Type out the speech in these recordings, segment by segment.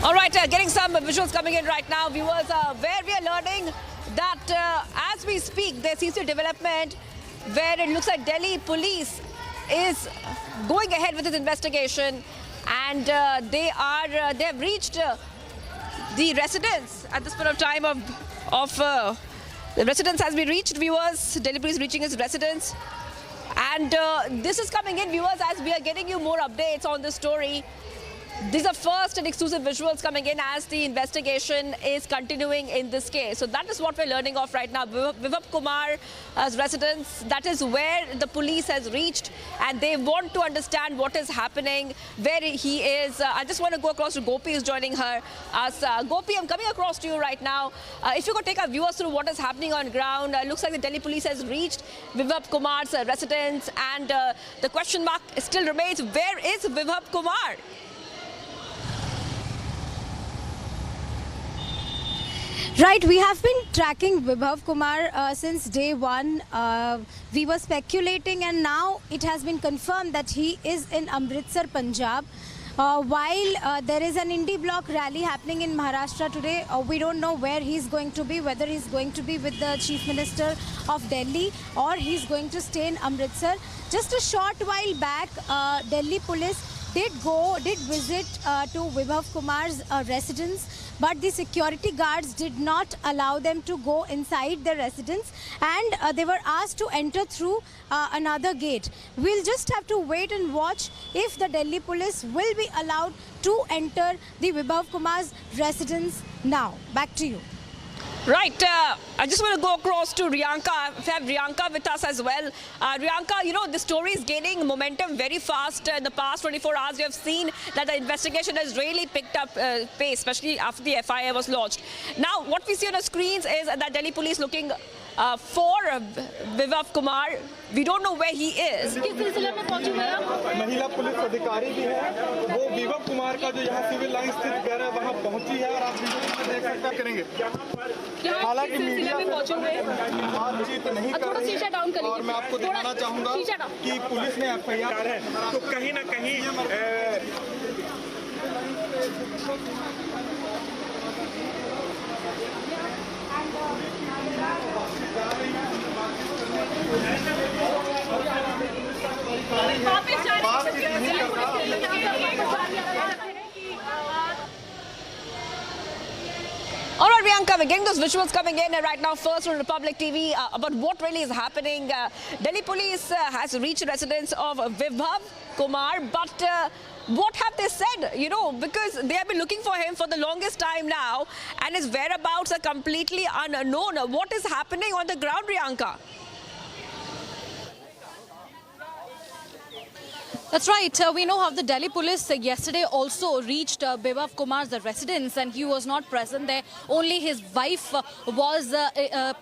All right, getting some visuals coming in right now, viewers, where we are learning that as we speak, there seems to be development where it looks like Delhi police is going ahead with this investigation, and they have reached the residence at this point of time of the residence has been reached, viewers. Delhi police reaching his residence, and this is coming in, viewers, as we are getting you more updates on this story. These are first and exclusive visuals coming in as the investigation is continuing in this case. So that is what we're learning of right now. Vibhav Kumar's residence, that is where the police has reached, and they want to understand what is happening, where he is. I just want to go across to Gopi, who's joining her. Gopi, I'm coming across to you right now. If you could take our viewers through what is happening on ground. Looks like the Delhi police has reached Vibhav Kumar's residence, and the question mark still remains, where is Vibhav Kumar? Right, we have been tracking Vibhav Kumar since day one. We were speculating, and now it has been confirmed that he is in Amritsar, Punjab. While there is an indie bloc rally happening in Maharashtra today, we don't know where he's going to be, whether he's going to be with the Chief Minister of Delhi or he's going to stay in Amritsar. Just a short while back, Delhi police did visit to Vibhav Kumar's residence, but the security guards did not allow them to go inside the residence, and they were asked to enter through another gate. We'll just have to wait and watch if the Delhi police will be allowed to enter the Vibhav Kumar's residence now. Back to you. Right, I just want to go across to Riyanka. We have Riyanka with us as well. Riyanka, you know, the story is gaining momentum very fast. In the past 24 hours, we have seen that the investigation has really picked up pace, especially after the FIR was launched. Now, what we see on the screens is that Delhi police looking for Vibhav Kumar. We don't know where he is. महिला police अधिकारी भी है, वो विभव कुमार का जो यहाँ civil line स्थित घर है वहाँ पहुँची है, और आप देख सकते करेंगे। हालांकि मीडिया बातचीत नहीं कर रही है, और मैं आपको दिखाना चाहूँगा कि पुलिस ने FIR है, तो कहीं ना कहीं All right, Riyanka, we're getting those visuals coming in right now, first on Republic TV, about what really is happening. Delhi police has reached the residence of Vibhav Kumar, but what have they said? You know, because they have been looking for him for the longest time now, and his whereabouts are completely unknown. What is happening on the ground, Riyanka? That's right. We know how the Delhi police yesterday also reached Vibhav Kumar's residence, and he was not present there. Only his wife was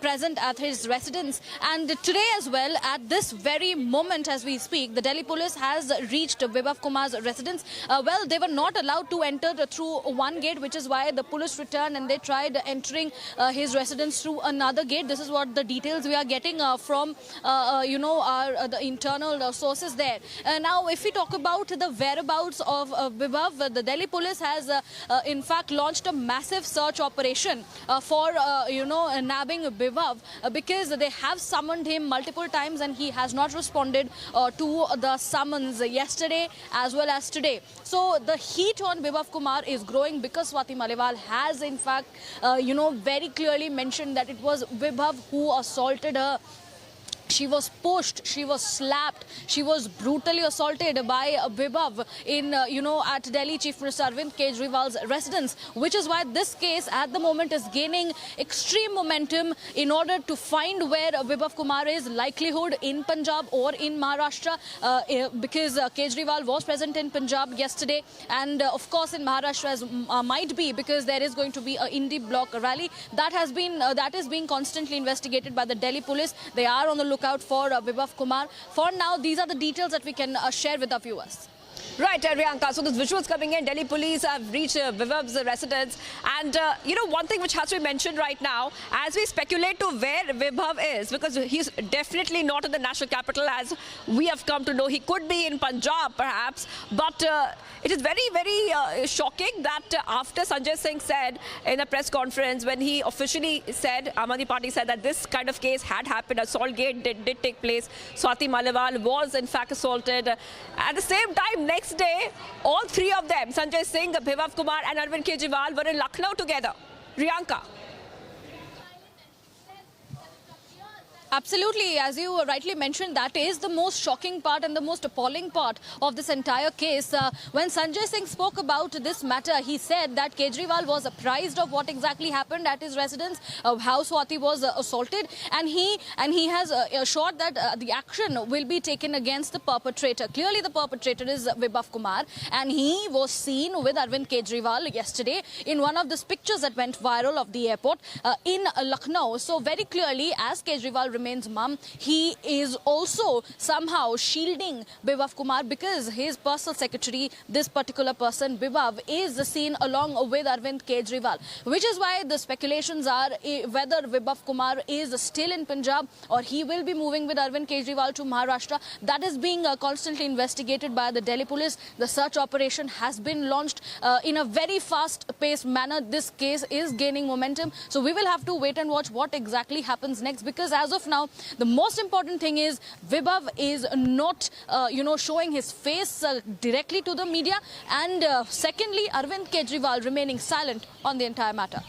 present at his residence. And today as well, at this very moment as we speak, the Delhi police has reached Vibhav Kumar's residence. Well, they were not allowed to enter through one gate, which is why the police returned and they tried entering his residence through another gate. This is what the details we are getting from, the internal sources there. Now, if we talk about the whereabouts of Vibhav, the Delhi police has in fact launched a massive search operation for nabbing Vibhav, because they have summoned him multiple times and he has not responded to the summons yesterday as well as today. So the heat on Vibhav Kumar is growing because Swati Maliwal has in fact very clearly mentioned that it was Vibhav who assaulted her. She was pushed, she was slapped, she was brutally assaulted by Vibhav in, at Delhi Chief Minister Arvind Kejriwal's residence, which is why this case at the moment is gaining extreme momentum in order to find where Vibhav Kumar is, likelihood in Punjab or in Maharashtra, because Kejriwal was present in Punjab yesterday, and of course in Maharashtra as might be, because there is going to be an indie bloc rally that is being constantly investigated by the Delhi police. They are on the lookout for Vibhav Kumar. For now, these are the details that we can share with our viewers. Right, Riyanka. So, those visuals coming in, Delhi police have reached Vibhav's residence. And, one thing which has to be mentioned right now, as we speculate to where Vibhav is, because he's definitely not in the national capital, as we have come to know. He could be in Punjab, perhaps. But it is very, very shocking that after Sanjay Singh said in a press conference, when he officially said, Aam Aadmi Party said that this kind of case had happened, Saltgate did take place. Swati Maliwal was, in fact, assaulted. At the same time, next day, all three of them, Sanjay Singh, Bibhav Kumar and Arvind Kejriwal, were in Lucknow together. Riyanka. Absolutely, as you rightly mentioned, that is the most shocking part and the most appalling part of this entire case. When Sanjay Singh spoke about this matter, he said that Kejriwal was apprised of what exactly happened at his residence, how Swati was assaulted, and he has assured that the action will be taken against the perpetrator. Clearly, the perpetrator is Bibhav Kumar, and he was seen with Arvind Kejriwal yesterday in one of these pictures that went viral of the airport in Lucknow. So very clearly, as Kejriwal remains mum, he is also somehow shielding Bibhav Kumar because his personal secretary, this particular person, Bibhav, is seen along with Arvind Kejriwal, which is why the speculations are whether Bibhav Kumar is still in Punjab or he will be moving with Arvind Kejriwal to Maharashtra. That is being constantly investigated by the Delhi police. The search operation has been launched in a very fast-paced manner. This case is gaining momentum. So we will have to wait and watch what exactly happens next, because as of now, the most important thing is Vibhav is not, showing his face directly to the media. And secondly, Arvind Kejriwal remaining silent on the entire matter.